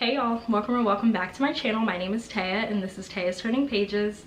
Hey y'all, welcome or welcome back to my channel. My name is Taya and this is Taya's Turning Pages.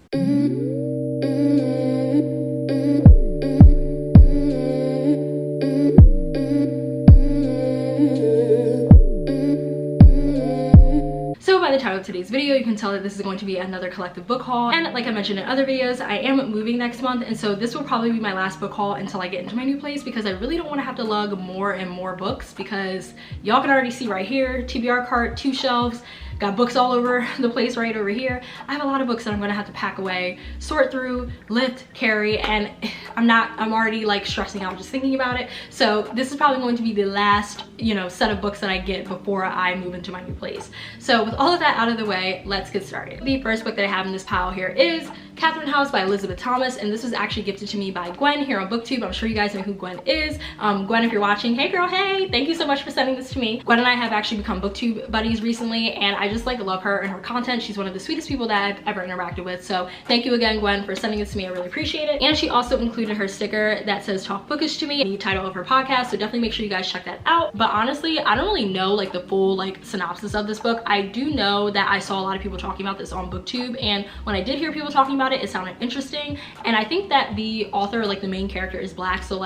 So by the title of today's video, you can tell that this is going to be another collective book haul. And like I mentioned in other videos, I am moving next month. And so this will probably be my last book haul until I get into my new place, because I really don't want to have to lug more and more books, because y'all can already see right here, TBR cart, 2 shelves. Got books all over the place right over here. I have a lot of books that I'm gonna have to pack away, sort through, lift, carry, and I'm already like stressing out just thinking about it. So this is probably going to be the last, set of books that I get before I move into my new place. So with all of that out of the way, let's get started. The first book that I have in this pile here is Catherine House by Elizabeth Thomas, and this was actually gifted to me by Gwen here on BookTube. I'm sure you guys know who Gwen is. Gwen, if you're watching, hey girl, hey, thank you so much for sending this to me. Gwen and I have actually become BookTube buddies recently, and I just like love her and her content. She's one of the sweetest people that I've ever interacted with. So thank you again, Gwen, for sending this to me. I really appreciate it. And she also included her sticker that says Talk Bookish to me, the title of her podcast. So definitely make sure you guys check that out. But honestly, I don't really know like the full synopsis of this book. I do know that I saw a lot of people talking about this on BookTube, and when I did hear people talking about it, it sounded interesting. And I think that the author, the main character, is Black, so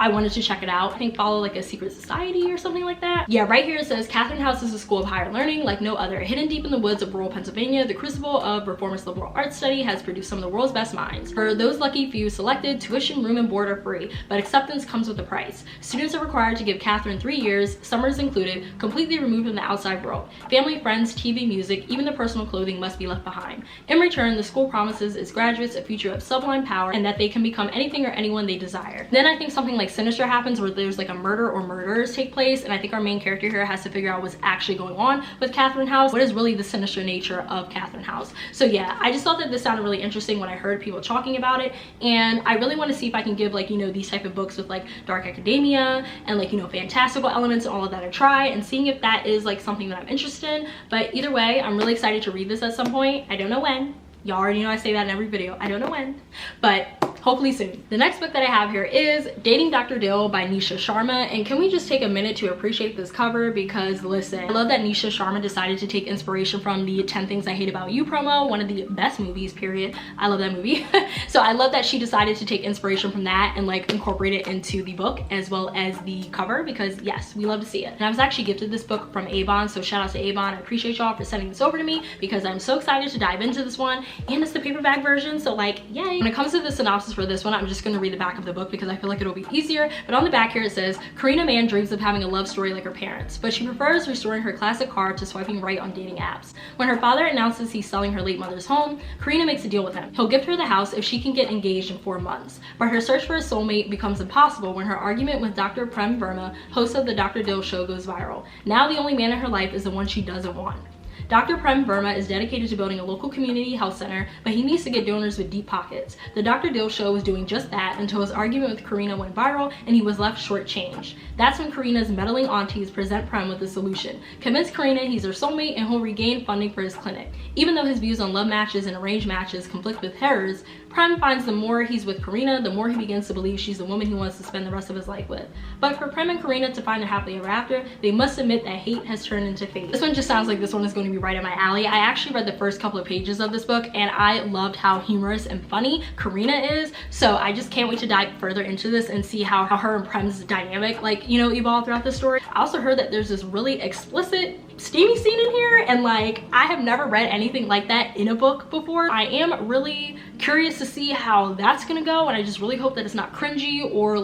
I wanted to check it out. I think follow a secret society or something like that. Yeah, right here it says Catherine House is a school of higher learning like no other. Hidden deep in the woods of rural Pennsylvania, the crucible of reformist liberal arts study has produced some of the world's best minds. For those lucky few selected, tuition, room, and board are free, but acceptance comes with a price. Students are required to give Catherine 3 years, summers included, completely removed from the outside world. Family, friends, TV, music, even the personal clothing must be left behind. In return, the school promises its graduates a future of sublime power and that they can become anything or anyone they desire. Then I think something sinister happens, where there's a murder or murders take place, and I think our main character here has to figure out what's actually going on with Catherine House. What is really the sinister nature of Catherine House? So yeah, I just thought that this sounded really interesting when I heard people talking about it, and I really want to see if I can give these type of books with dark academia and fantastical elements and all of that a try, and seeing if that is something that I'm interested in. But either way, I'm really excited to read this at some point. I don't know when. Y'all already know I say that in every video. I don't know when, but hopefully soon. The next book that I have here is Dating Dr. Dill by Nisha Sharma. And can we just take a minute to appreciate this cover? Because listen, I love that Nisha Sharma decided to take inspiration from the 10 Things I Hate About You promo, one of the best movies, period. I love that movie. So I love that she decided to take inspiration from that and incorporate it into the book as well as the cover, because yes, we love to see it. And I was actually gifted this book from Avon, so shout out to Avon. I appreciate y'all for sending this over to me, because I'm so excited to dive into this one. And it's the paperback version, so yay. When it comes to the synopsis for this one, I'm just going to read the back of the book because I feel like it'll be easier. But on the back here it says, Karina Mann dreams of having a love story like her parents, but she prefers restoring her classic car to swiping right on dating apps. When her father announces he's selling her late mother's home, Karina makes a deal with him. He'll gift her the house if she can get engaged in 4 months. But her search for a soulmate becomes impossible when her argument with Dr. Prem Verma, host of the Dr. Dill show, goes viral. Now the only man in her life is the one she doesn't want. Dr. Prem Verma is dedicated to building a local community health center, but he needs to get donors with deep pockets. The Dr. Dill show was doing just that until his argument with Karina went viral and he was left shortchanged. That's when Karina's meddling aunties present Prem with a solution. Convince Karina he's her soulmate and he'll regain funding for his clinic. Even though his views on love matches and arranged matches conflict with hers, Prem finds the more he's with Karina, the more he begins to believe she's the woman he wants to spend the rest of his life with. But for Prem and Karina to find their happily ever after, they must admit that hate has turned into fate. This one just sounds like this one is going to be right up my alley. I actually read the first couple of pages of this book and I loved how humorous and funny Karina is. So I just can't wait to dive further into this and see how her and Prem's dynamic evolve throughout the story. I also heard that there's this really explicit steamy scene in here, and I have never read anything like that in a book before. I am really curious to see how that's gonna go, and I just really hope that it's not cringy or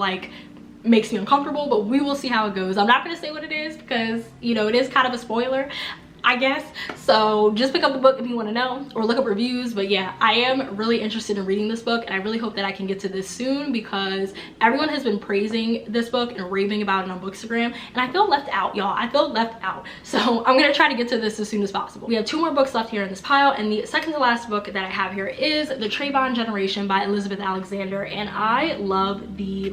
makes me uncomfortable, but we will see how it goes. I'm not gonna say what it is because it is kind of a spoiler, I guess. So just pick up the book if you want to know, or look up reviews. But yeah, I am really interested in reading this book, and I really hope that I can get to this soon, because everyone has been praising this book and raving about it on Bookstagram, and I feel left out, y'all. I feel left out. So I'm gonna try to get to this as soon as possible. We have 2 more books left here in this pile, and the second to last book that I have here is The Trayvon Generation by Elizabeth Alexander. And I love the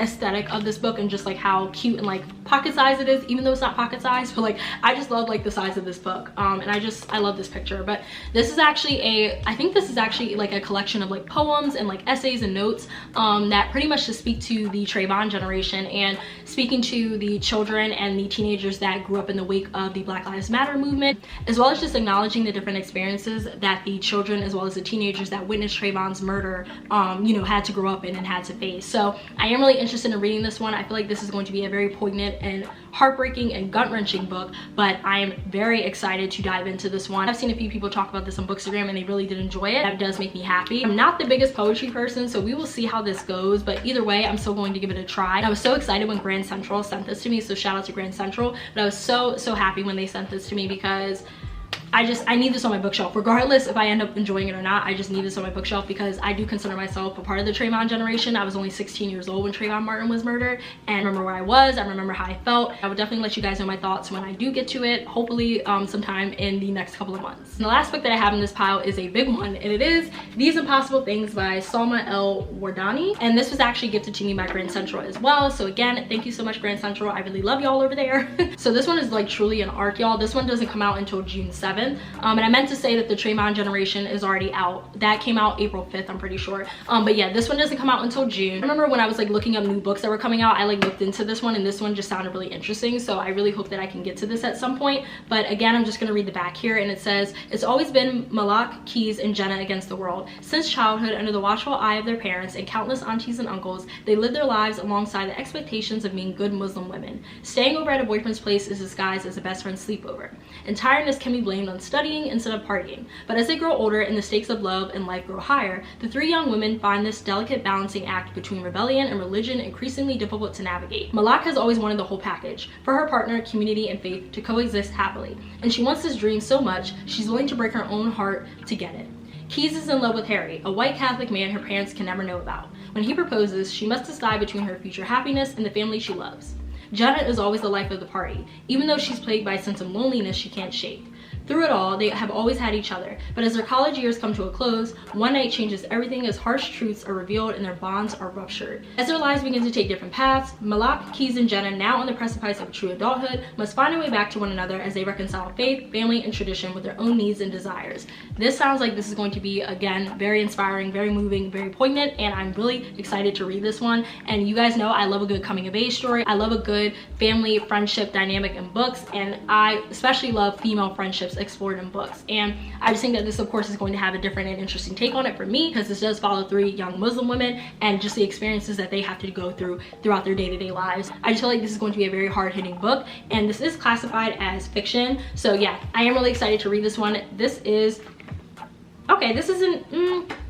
aesthetic of this book and just like how cute and like pocket size it is, even though it's not pocket size, but like I just love like the size of this book. And I love this picture. But this is actually I think this is actually like a collection of like poems and like essays and notes that pretty much just speak to the Trayvon generation and speaking to the children and the teenagers that grew up in the wake of the Black Lives Matter movement, as well as just acknowledging the different experiences that the children as well as the teenagers that witnessed Trayvon's murder you know, had to grow up in and had to face. So I am really interested in reading this one. I feel like this is going to be a very poignant and heartbreaking and gut-wrenching book, but I am very excited to dive into this one. I've seen a few people talk about this on Bookstagram and they really did enjoy it. That does make me happy. I'm not the biggest poetry person, so we will see how this goes, but either way, I'm still going to give it a try. I was so excited when Grand Central sent this to me, so shout out to Grand Central, but I was so happy when they sent this to me because I need this on my bookshelf. Regardless if I end up enjoying it or not, I just need this on my bookshelf because I do consider myself a part of the Trayvon generation. I was only 16 years old when Trayvon Martin was murdered, and I remember where I was, I remember how I felt. I would definitely let you guys know my thoughts when I do get to it, hopefully sometime in the next couple of months. And the last book that I have in this pile is a big one, and it is These Impossible Things by Salma El Wardani, and this was actually gifted to me by Grand Central as well. So again, thank you so much, Grand Central. I really love y'all over there. So this one is like truly an arc, y'all. This one doesn't come out until June 7th. And I meant to say that the Trayvon generation is already out. That came out April 5th, I'm pretty sure. But yeah, this one doesn't come out until June. I remember when I was like looking up new books that were coming out, I like looked into this one and this one just sounded really interesting. So I really hope that I can get to this at some point. But again, I'm just gonna read the back here, and it says, it's always been Malak, Keys, and Jenna against the world. Since childhood, under the watchful eye of their parents and countless aunties and uncles, they lived their lives alongside the expectations of being good Muslim women. Staying over at a boyfriend's place is disguised as a best friend's sleepover. And tiredness can be blamed on studying instead of partying. But as they grow older and the stakes of love and life grow higher, the three young women find this delicate balancing act between rebellion and religion increasingly difficult to navigate. Malak has always wanted the whole package, for her partner, community, and faith to coexist happily. And she wants this dream so much, she's willing to break her own heart to get it. Keys is in love with Harry, a white Catholic man her parents can never know about. When he proposes, she must decide between her future happiness and the family she loves. Jenna is always the life of the party, even though she's plagued by a sense of loneliness she can't shake. Through it all, they have always had each other, but as their college years come to a close, one night changes everything as harsh truths are revealed and their bonds are ruptured. As their lives begin to take different paths, Malak, Keys, and Jenna, now on the precipice of true adulthood, must find a way back to one another as they reconcile faith, family, and tradition with their own needs and desires. This sounds like this is going to be, again, very inspiring, very moving, very poignant, and I'm really excited to read this one. And you guys know I love a good coming of age story. I love a good family friendship dynamic in books, and I especially love female friendships explored in books. And I just think that this, of course, is going to have a different and interesting take on it for me, because this does follow three young Muslim women and just the experiences that they have to go through throughout their day-to-day lives. I just feel like this is going to be a very hard-hitting book, and this is classified as fiction. So yeah, I am really excited to read this one. This is okay, this isn't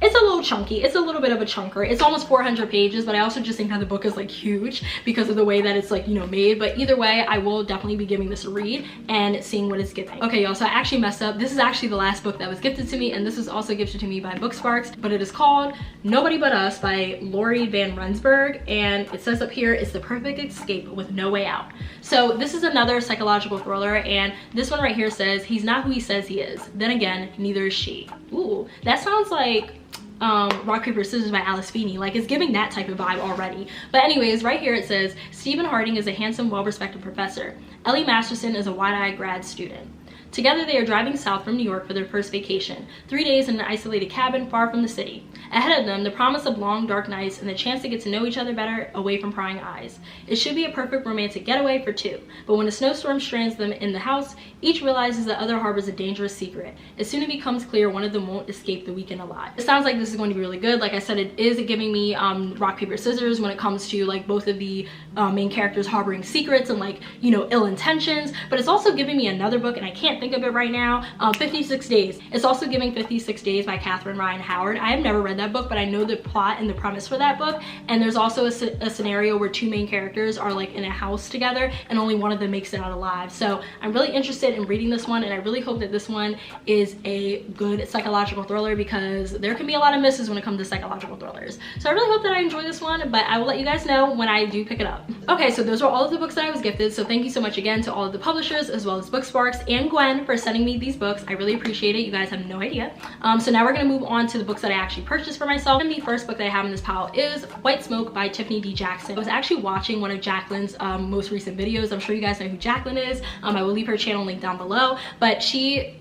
it's a little chunky. It's a little bit of a chunker. It's almost 400 pages, but I also just think that the book is like huge because of the way that it's like, you know, made. But either way, I will definitely be giving this a read and seeing what it's giving. Okay, y'all, so I actually messed up. This is actually the last book that was gifted to me, and this was also gifted to me by Booksparks, but it is called Nobody But Us by Lori Van Rensburg, and it says up here, it's the perfect escape with no way out. So this is another psychological thriller, and this one right here says, he's not who he says he is. Then again, neither is she. Ooh, that sounds like Rock, Paper, Scissors by Alice Feeney. Like, it's giving that type of vibe already. But anyways, right here it says, Stephen Harding is a handsome, well-respected professor. Ellie Masterson is a wide-eyed grad student. Together, they are driving south from New York for their first vacation, 3 days in an isolated cabin far from the city. Ahead of them, the promise of long, dark nights and the chance to get to know each other better away from prying eyes. It should be a perfect romantic getaway for two, but when a snowstorm strands them in the house, each realizes the other harbors a dangerous secret. As soon as it becomes clear, one of them won't escape the weekend alive. It sounds like this is going to be really good. Like I said, it is giving me Rock, Paper, Scissors when it comes to like both of the main characters harboring secrets and like, you know, ill intentions, but it's also giving me another book, and I can't think of it right now, 56 Days. It's also giving 56 Days by Catherine Ryan Howard. I have never read that book, but I know the plot and the premise for that book, and there's also a scenario where two main characters are like in a house together and only one of them makes it out alive. So I'm really interested in reading this one, and I really hope that this one is a good psychological thriller, because there can be a lot of misses when it comes to psychological thrillers. So I really hope that I enjoy this one, but I will let you guys know when I do pick it up. Okay, so those are all of the books that I was gifted, so thank you so much again to all of the publishers as well as Booksparks and Gwen friend for sending me these books. I really appreciate it. You guys have no idea. So now we're gonna move on to the books that I actually purchased for myself. And the first book that I have in this pile is White Smoke by Tiffany D. Jackson. I was actually watching one of Jacqueline's most recent videos. I'm sure you guys know who Jacqueline is. I will leave her channel link down below, but she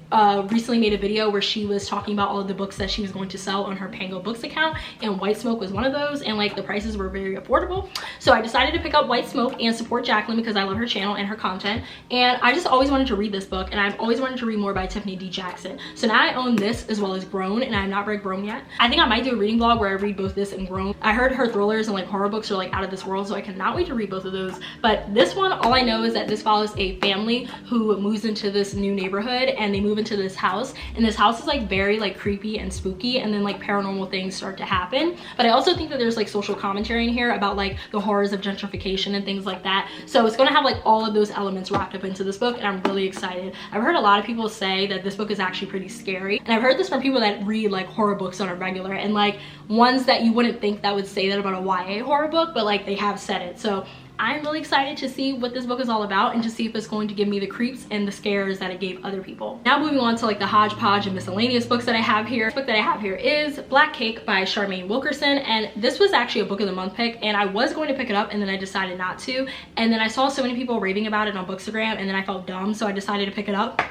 recently made a video where she was talking about all of the books that she was going to sell on her Pango Books account, and White Smoke was one of those, and like the prices were very affordable. So I decided to pick up White Smoke and support Jacqueline because I love her channel and her content, and I just always wanted to read this book, and I've always wanted to read more by Tiffany D. Jackson. So now I own this as well as Grown, and I have not read Grown yet. I think I might do a reading vlog where I read both this and Grown. I heard her thrillers and like horror books are like out of this world, so I cannot wait to read both of those. But this one, all I know is that this follows a family who moves into this new neighborhood, and they move into this house, and this house is like very like creepy and spooky, and then like paranormal things start to happen. But I also think that there's like social commentary in here about like the horrors of gentrification and things like that. So it's gonna have like all of those elements wrapped up into this book, and I'm really excited. I've heard a lot of people say that this book is actually pretty scary, and I've heard this from people that read like horror books on a regular, and like ones that you wouldn't think that would say that about a YA horror book, but like they have said it. So I'm really excited to see what this book is all about and to see if it's going to give me the creeps and the scares that it gave other people. Now moving on to like the hodgepodge and miscellaneous books that I have here. The book that I have here is Black Cake by Charmaine Wilkerson, and this was actually a book of the month pick, and I was going to pick it up and then I decided not to, and then I saw so many people raving about it on Bookstagram, and then I felt dumb, so I decided to pick it up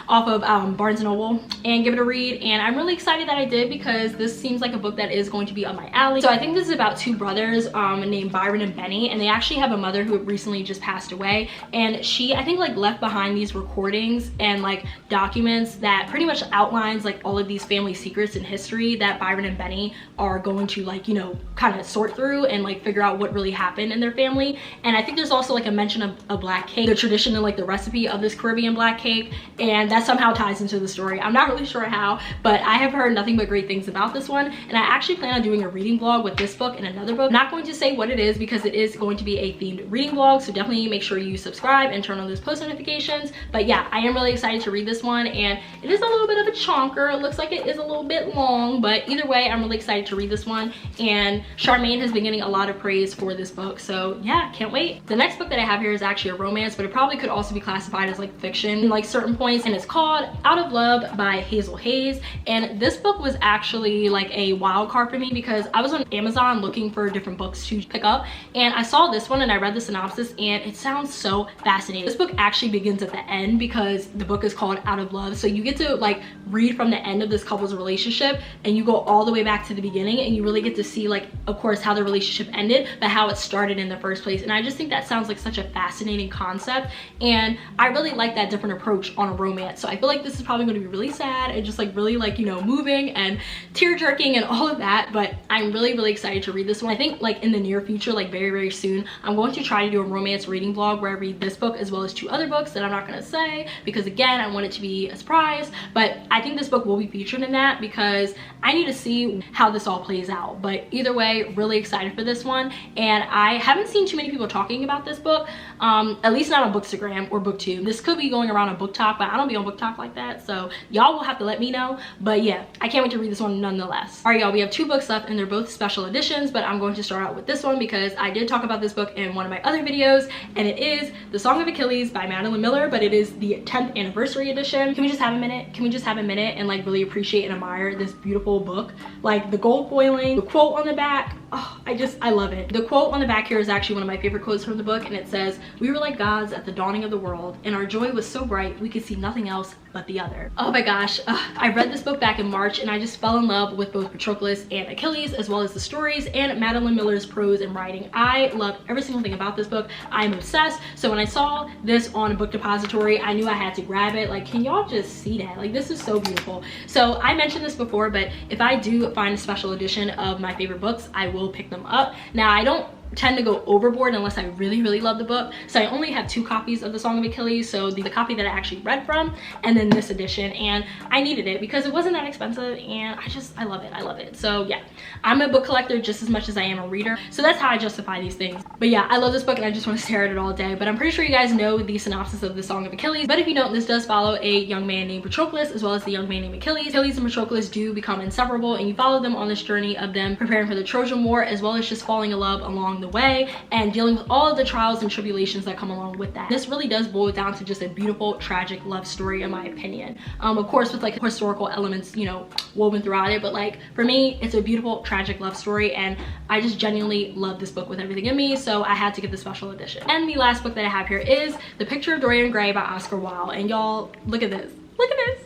off of Barnes & Noble and give it a read. And I'm really excited that I did because this seems like a book that is going to be up my alley. So I think this is about two brothers named Byron and Benny, and they actually have a mother who recently just passed away, and she I think like left behind these recordings and like documents that pretty much outlines like all of these family secrets and history that Byron and Benny are going to like, you know, kind of sort through and like figure out what really happened in their family. And I think there's also like a mention of a black cake, the tradition and like the recipe of this Caribbean black cake, and that somehow ties into the story. I'm not really sure how, but I have heard nothing but great things about this one, and I actually plan on doing a reading vlog with this book and another book. I'm not going to say what it is because it is going to be a themed reading vlog, so definitely make sure you subscribe and turn on those post notifications. But yeah, I am really excited to read this one, and it is a little bit of a chonker. It looks like it is a little bit long, but either way, I'm really excited to read this one, and Charmaine has been getting a lot of praise for this book, so yeah, can't wait. The next book that I have here is actually a romance, but it probably could also be classified as like fiction in like certain points, and it's called Out of Love by Hazel Hayes. And this book was actually like a wild card for me because I was on Amazon looking for different books to pick up, and I saw this one and I read the synopsis, and it sounds so fascinating. This book actually begins at the end because the book is called Out of Love, so you get to like read from the end of this couple's relationship, and you go all the way back to the beginning, and you really get to see like, of course, how the relationship ended, but how it started in the first place. And I just think that sounds like such a fascinating concept, and I really like that different approach on a romance. So I feel like this is probably going to be really sad and just like really like, you know, moving and tear-jerking and all of that, but I'm really excited to read this one. I think like in the near future, like very soon, I'm going to try to do a romance reading vlog where I read this book as well as two other books that I'm not going to say because again, I want it to be a surprise, but I think this book will be featured in that because I need to see how this all plays out. But either way, really excited for this one, and I haven't seen too many people talking about this book, at least not on Bookstagram or Booktube. This could be going around on BookTok, but I don't be on BookTok like that, so y'all will have to let me know. But yeah, I can't wait to read this one nonetheless. All right, y'all, we have two books left, and they're both special editions, but I'm going to start out with this one because I did talk about this book in one of my other videos, and it is The Song of Achilles by Madeline Miller, but it is the 10th anniversary edition. Can we just have a minute? Can we just have a minute and like really appreciate and admire this beautiful book? Like the gold foiling, the quote on the back, oh, I love it. The quote on the back here is actually one of my favorite quotes from the book, and it says, "We were like gods at the dawning of the world, and our joy was so bright we could see nothing else but the other." Oh my gosh, I read this book back in March, and I just fell in love with both Patroclus and Achilles, as well as the stories and Madeline Miller's prose and writing. I love every single thing about this book. I'm obsessed. So when I saw this on a book depository, I knew I had to grab it. Like, can y'all just see that? Like, this is so beautiful. So I mentioned this before, but if I do find a special edition of my favorite books, I will pick them up. Now, I don't tend to go overboard unless I really love the book, so I only have 2 copies of The Song of Achilles, so the copy that I actually read from and then this edition, and I needed it because it wasn't that expensive, and I love it. So yeah, I'm a book collector just as much as I am a reader, so that's how I justify these things. But yeah, I love this book and I just want to stare at it all day. But I'm pretty sure you guys know the synopsis of The Song of Achilles, but if you don't, this does follow a young man named Patroclus as well as the young man named Achilles. Achilles and Patroclus do become inseparable, and you follow them on this journey of them preparing for the Trojan War, as well as just falling in love along along the way and dealing with all of the trials and tribulations that come along with that. This really does boil down to just a beautiful, tragic love story in my opinion. Of course with like historical elements, you know, woven throughout it, but like for me, it's a beautiful, tragic love story, and I just genuinely love this book with everything in me, so I had to get the special edition. And the last book that I have here is The Picture of Dorian Gray by Oscar Wilde, and y'all, look at this. Look at this.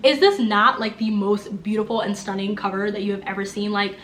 Is this not like the most beautiful and stunning cover that you have ever seen? Like,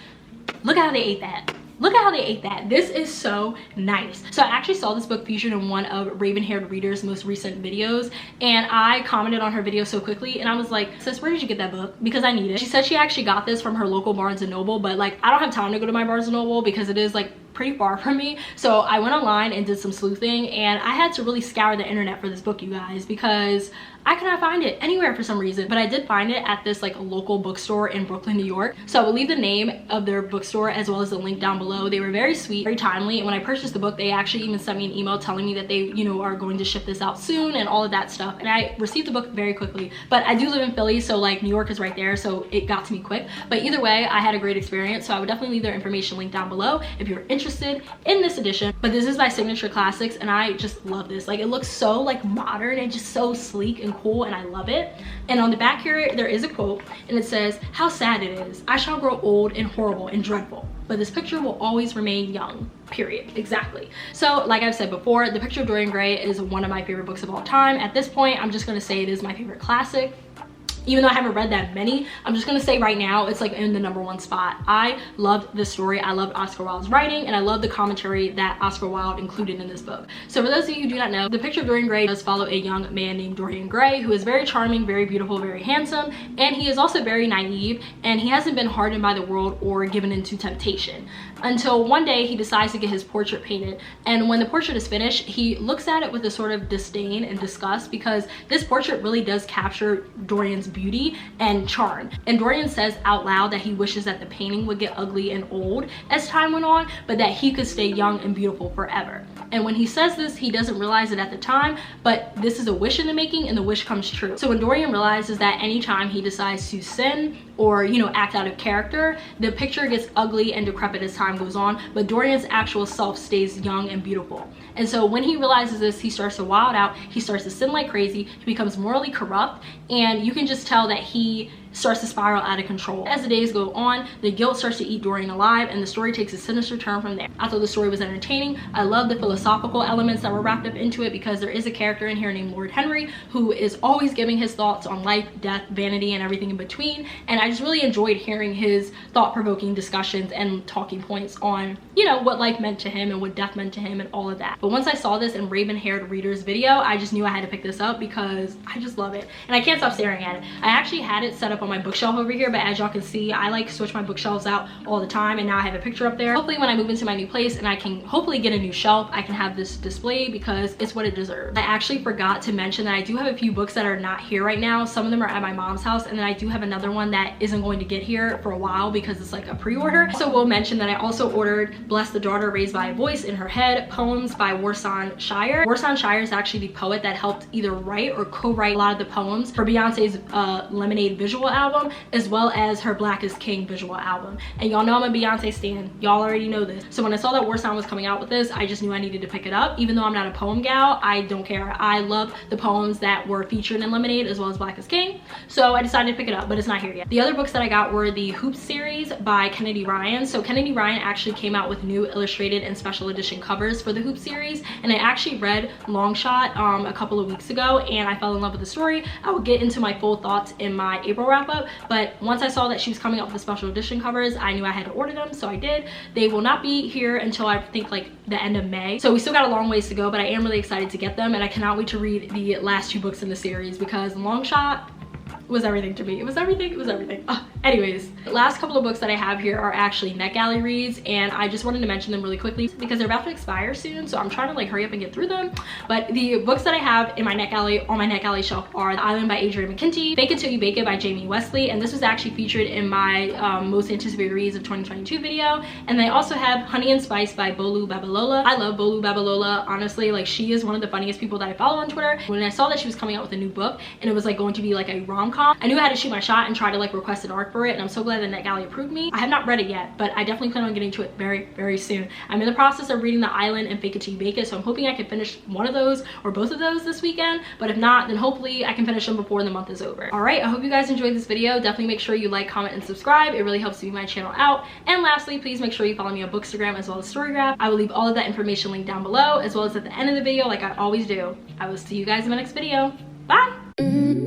look at how they ate that. Look at how they ate that. This is so nice. So I actually saw this book featured in one of Raven-Haired Reader's most recent videos, and I commented on her video so quickly, and I was like, sis, where did you get that book? Because I need it. She said she actually got this from her local Barnes & Noble, but like I don't have time to go to my Barnes & Noble because it is like pretty far from me. So I went online and did some sleuthing, and I had to really scour the internet for this book, you guys, because I could not find it anywhere for some reason. But I did find it at this like local bookstore in Brooklyn, New York. So I will leave the name of their bookstore as well as the link down below. They were very sweet, very timely, and when I purchased the book, they actually even sent me an email telling me that they, you know, are going to ship this out soon and all of that stuff. And I received the book very quickly. But I do live in Philly, so like New York is right there, so it got to me quick. But either way, I had a great experience, so I would definitely leave their information link down below if you're interested in this edition. But this is by Signature Classics, and I just love this. Like, it looks so like modern and just so sleek and cool, and I love it. And on the back here there is a quote, and it says, "How sad it is. I shall grow old and horrible and dreadful, but this picture will always remain young." Period. Exactly. So like I've said before, The Picture of Dorian Gray is one of my favorite books of all time. At this point, I'm just going to say it is my favorite classic. Even though I haven't read that many, I'm just gonna say right now it's like in the #1 spot. I loved this story. I loved Oscar Wilde's writing, and I love the commentary that Oscar Wilde included in this book. So for those of you who do not know, The Picture of Dorian Gray does follow a young man named Dorian Gray, who is very charming, very beautiful, very handsome, and he is also very naive, and he hasn't been hardened by the world or given into temptation until one day he decides to get his portrait painted. And when the portrait is finished, he looks at it with a sort of disdain and disgust, because this portrait really does capture Dorian's beauty and charm. And Dorian says out loud that he wishes that the painting would get ugly and old as time went on, but that he could stay young and beautiful forever. And when he says this, he doesn't realize it at the time, but this is a wish in the making, and the wish comes true. So when Dorian realizes that anytime he decides to sin or, you know, act out of character, the picture gets ugly and decrepit as time goes on, but Dorian's actual self stays young and beautiful. And so when he realizes this, he starts to wild out, he starts to sin like crazy, he becomes morally corrupt, and you can just tell that he starts to spiral out of control. As the days go on, the guilt starts to eat Dorian alive, and the story takes a sinister turn from there. I thought the story was entertaining. I love the philosophical elements that were wrapped up into it, because there is a character in here named Lord Henry who is always giving his thoughts on life, death, vanity, and everything in between. And I just really enjoyed hearing his thought-provoking discussions and talking points on, you know, what life meant to him and what death meant to him and all of that. But once I saw this in Raven-Haired Reader's video, I just knew I had to pick this up because I just love it, and I can't stop staring at it. I actually had it set up on my bookshelf over here, but as y'all can see, I like switch my bookshelves out all the time, and now I have a picture up there. Hopefully when I move into my new place and I can hopefully get a new shelf, I can have this displayed because it's what it deserves. I actually forgot to mention that I do have a few books that are not here right now. Some of them are at my mom's house, and then I do have another one that isn't going to get here for a while because it's like a pre-order. So we'll mention that I also ordered Bless the Daughter Raised by a Voice in Her Head, poems by Warsan Shire. Warsan Shire is actually the poet that helped either write or co-write a lot of the poems for Beyonce's Lemonade visual album, as well as her Black is King visual album. And y'all know I'm a Beyonce stan. Y'all already know this. So when I saw that Warsan was coming out with this, I just knew I needed to pick it up. Even though I'm not a poem gal, I don't care. I love the poems that were featured in Lemonade as well as Black is King. So I decided to pick it up, but it's not here yet. The other books that I got were the Hoops series by Kennedy Ryan. So Kennedy Ryan actually came out with new illustrated and special edition covers for the Hoops series, and I actually read Longshot a couple of weeks ago, and I fell in love with the story. I will get into my full thoughts in my April wrap up, but once I saw that she was coming up with the special edition covers, I knew I had to order them, so I did. They will not be here until I think like the end of May, so we still got a long ways to go, but I am really excited to get them, and I cannot wait to read the last 2 books in the series because Longshot was everything to me. It was everything. It was everything. Anyways, the last couple of books that I have here are actually Netgalley reads, and I just wanted to mention them really quickly because they're about to expire soon, so I'm trying to like hurry up and get through them. But the books that I have in my Netgalley, on my Netgalley shelf, are The Island by Adrian McKinty, Bake It Till You Bake It by Jamie Wesley, and this was actually featured in my most anticipated reads of 2022 video. And I also have Honey and Spice by Bolu Babalola. I love Bolu Babalola, honestly. Like, she is one of the funniest people that I follow on Twitter. When I saw that she was coming out with a new book and it was like going to be like a rom-com, I knew I had to shoot my shot and try to like request an ARC mark for it, and I'm so glad that Netgalley approved me. I have not read it yet, but I definitely plan on getting to it very soon. I'm in the process of reading The Island and Fake It Till You Bake It, so I'm hoping I can finish one of those or both of those this weekend, but if not, then hopefully I can finish them before the month is over. All right, I hope you guys enjoyed this video. Definitely make sure you like, comment, and subscribe. It really helps me my channel out. And lastly, please make sure you follow me on Bookstagram as well as Storygraph. I will leave all of that information linked down below, as well as at the end of the video like I always do. I will see you guys in my next video. Bye!